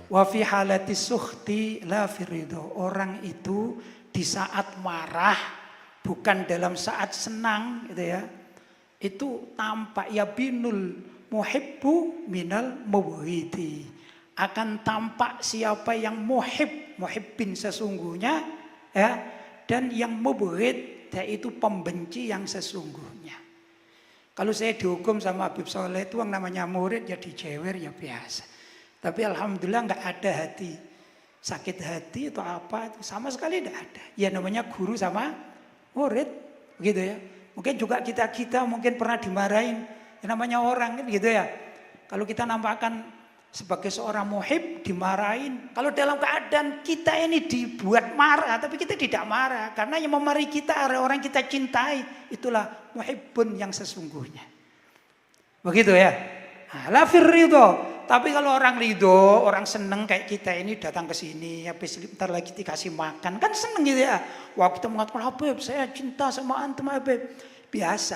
Wa fi halati sukhti la firido. Orang itu di saat marah, bukan dalam saat senang, gitu ya. Itu tampak ya binul muhibbu minal mubghidi. Akan tampak siapa yang muhibbin sesungguhnya, ya, dan yang mubghid, yaitu pembenci yang sesungguhnya. Kalau saya dihukum sama Habib Soleh itu yang namanya murid ya dijewer ya biasa. Tapi alhamdulillah nggak ada hati sakit hati atau apa itu sama sekali tidak ada. Ya namanya guru sama murid, gitu ya. Mungkin juga kita mungkin pernah dimarahin. Ya namanya orang kan gitu ya. Kalau kita nampakkan sebagai seorang muhib dimarahin. Kalau dalam keadaan kita ini dibuat marah, tapi kita tidak marah. Karena yang memarahi kita adalah orang kita cintai. Itulah muhibbun yang sesungguhnya. Begitu ya. La firridho. Tapi kalau orang ridho, orang seneng kayak kita ini datang ke sini, habis bentar lagi dikasih makan, kan seneng gitu ya. Wah kita mengatakan, Habib saya cinta sama antum Habib. Biasa.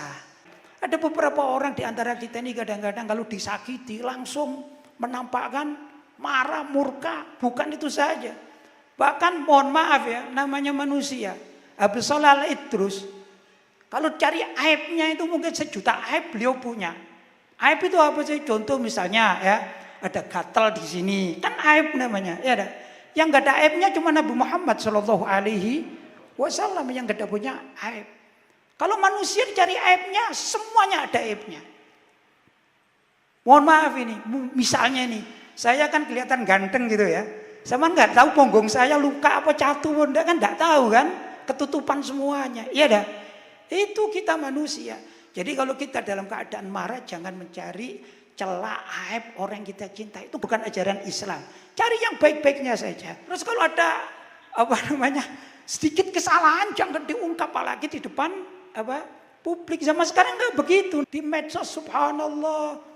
Ada beberapa orang di antara kita ini kadang-kadang kalau disakiti langsung menampakkan marah, murka. Bukan itu saja. Bahkan mohon maaf ya, namanya manusia. Habis Shalal Idrus, kalau cari aibnya itu mungkin sejuta aib beliau punya. Aib itu apa sih? Contoh misalnya ya, ada gatal di sini, kan aib namanya. Ya ada. Yang gak ada aibnya cuma Nabi Muhammad Shallallahu Alaihi Wasallam yang gak ada punya aib. Kalau manusia dicari aibnya, semuanya ada aibnya. Mohon maaf ini, misalnya nih, saya kan kelihatan ganteng gitu ya. Sama nggak tahu punggung saya luka apa catu, enggak kan nggak tahu kan, ketutupan semuanya. Iya dah. Itu kita manusia. Jadi kalau kita dalam keadaan marah jangan mencari celah aib orang yang kita cinta. Itu bukan ajaran Islam. Cari yang baik-baiknya saja. Terus kalau ada sedikit kesalahan jangan diungkap apalagi di depan publik. Zaman sekarang nggak begitu. Di medsos subhanallah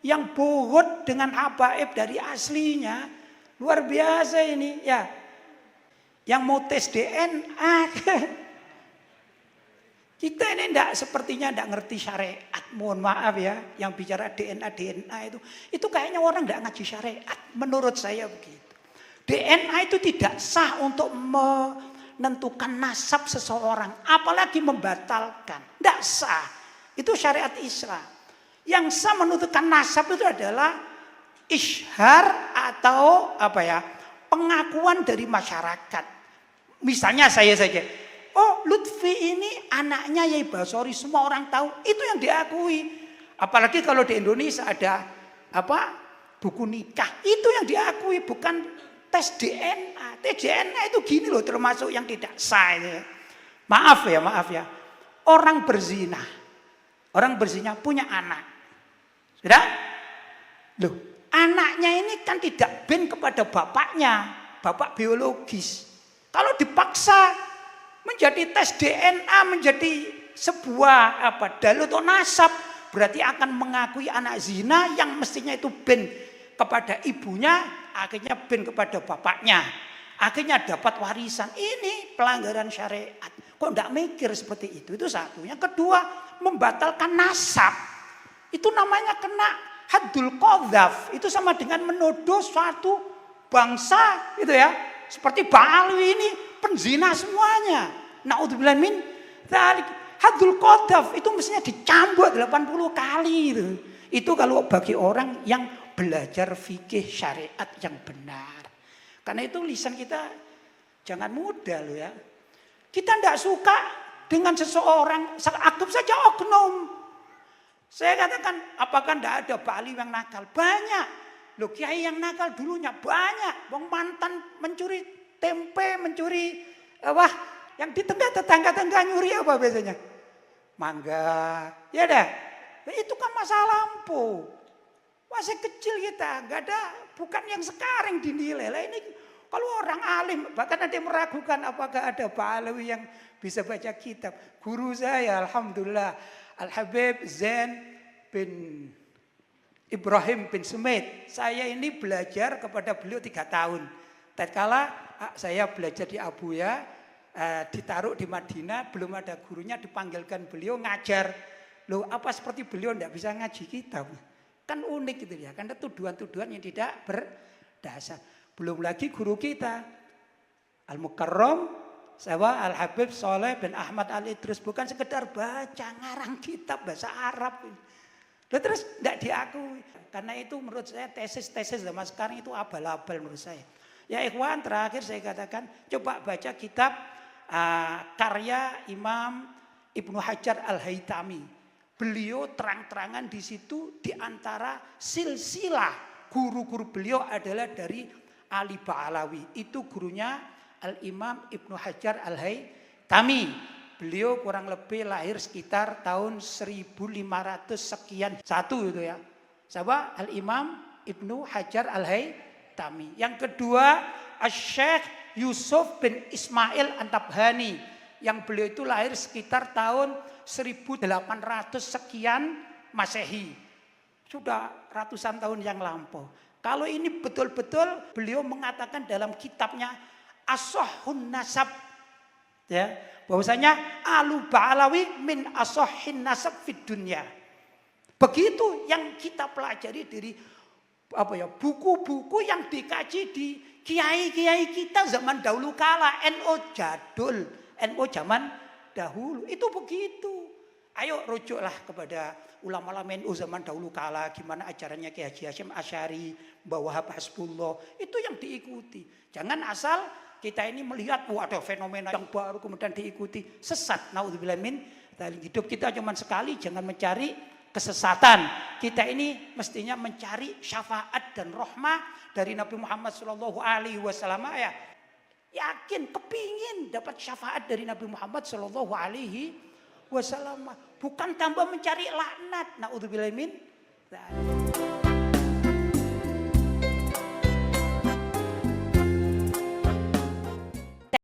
yang bohong dengan habaib dari aslinya luar biasa ini ya. Yang mau tes DNA kita ini sepertinya tidak ngerti syariat. Mohon maaf ya, yang bicara DNA itu kayaknya orang tidak ngaji syariat. Menurut saya begitu. DNA itu tidak sah untuk menentukan nasab seseorang, apalagi membatalkan. Tidak sah. Itu syariat Islam. Yang sah menentukan nasab itu adalah isyhar atau pengakuan dari masyarakat. Misalnya saya saja. Oh Lutfi ini anaknya Yai Basori, semua orang tahu, itu yang diakui. Apalagi kalau di Indonesia ada buku nikah, itu yang diakui, bukan tes DNA. Tes DNA itu gini loh, termasuk yang tidak sah. Maaf ya. Orang berzina punya anak. Sudah? Loh, anaknya ini kan tidak bin kepada bapaknya, bapak biologis. Kalau dipaksa menjadi tes DNA, menjadi sebuah dalil atau nasab, berarti akan mengakui anak zina yang mestinya itu bin kepada ibunya, akhirnya bin kepada bapaknya, akhirnya dapat warisan. Ini pelanggaran syariat. Kok tidak mikir seperti itu? Itu satu. Yang kedua, membatalkan nasab. Itu namanya kena haddul qadzaf. Itu sama dengan menuduh suatu bangsa, gitu ya. Seperti Ba'alwi ini penzina semuanya. Na'udzubillah min dzalik. Haddul qadzaf itu mestinya dicambuk 80 kali itu. Itu kalau bagi orang yang belajar fikih syariat yang benar. Karena itu lisan kita jangan mudah loh ya. Kita tidak suka dengan seseorang, anggap saja oknum. Saya katakan, apakah tidak ada Ba'alwi yang nakal? Banyak. Loh kiai yang nakal dulunya banyak. Wong mantan mencuri tempe, mencuri yang di tengah tetangga-tetangga nyuri apa biasanya? Mangga. Ya dah. Itu kan masa lampu. Masih kecil kita, enggak ada, bukan yang sekarang dinilai. Lah ini kalau orang alim, bahkan ada yang meragukan apakah ada Ba'alwi yang bisa baca kitab. Guru saya alhamdulillah Al-Habib Zain bin Ibrahim bin Sumait. Saya ini belajar kepada beliau 3 tahun. Tatkala saya belajar di Abuya, ditaruh di Madinah, belum ada gurunya, dipanggilkan beliau ngajar. Loh, apa seperti beliau tidak bisa ngaji kitab? Kan unik gitu ya, karena tuduhan-tuduhan yang tidak berdasar. Belum lagi guru kita Al-Mukarram Sawa Al-Habib Soleh bin Ahmad Al-Idrus, bukan sekedar baca ngarang kitab bahasa Arab. Lalu terus tidak diakui. Karena itu menurut saya tesis-tesis zaman sekarang itu abal-abal menurut saya. Ya ikhwan, terakhir saya katakan coba baca kitab karya Imam Ibnu Hajar Al-Haytami. Beliau terang-terangan di situ di antara silsilah guru-guru beliau adalah dari Ali Ba'alawi. Itu gurunya Al-Imam Ibnu Hajar Al-Haytami. Beliau kurang lebih lahir sekitar tahun 1500 sekian satu itu ya. Siapa? Al-Imam Ibnu Hajar Al-Haytami. Yang kedua, Asy-Syaikh Yusuf bin Ismail An-Tabhani. Yang beliau itu lahir sekitar tahun 1800 sekian Masehi. Sudah ratusan tahun yang lampau. Kalau ini betul-betul beliau mengatakan dalam kitabnya As-Sahhun Nasab, ya, bahwasanya Alu Ba'alawi min as-sahhin nasab fid dunya. Begitu yang kita pelajari dari buku-buku yang dikaji di kiai-kiai kita zaman dahulu kala, NU jadul, NU zaman dahulu itu begitu. Ayo rujuklah kepada ulama-ulama NU zaman dahulu kala, gimana ajarannya Kiai Haji Hasyim Asy'ari, Mbah Wahab Hasbullah, itu yang diikuti. Jangan asal kita ini melihat ada fenomena yang baru kemudian diikuti, sesat. Naudzubillah min dzalik. Hidup kita cuma sekali, jangan mencari kesesatan. Kita ini mestinya mencari syafaat dan rahmah dari Nabi Muhammad sallallahu alaihi wasallam ya. Yakin, kepingin dapat syafaat dari Nabi Muhammad sallallahu alaihi wasallam. Bukan tambah mencari laknat. Naudzubillah min dzalik.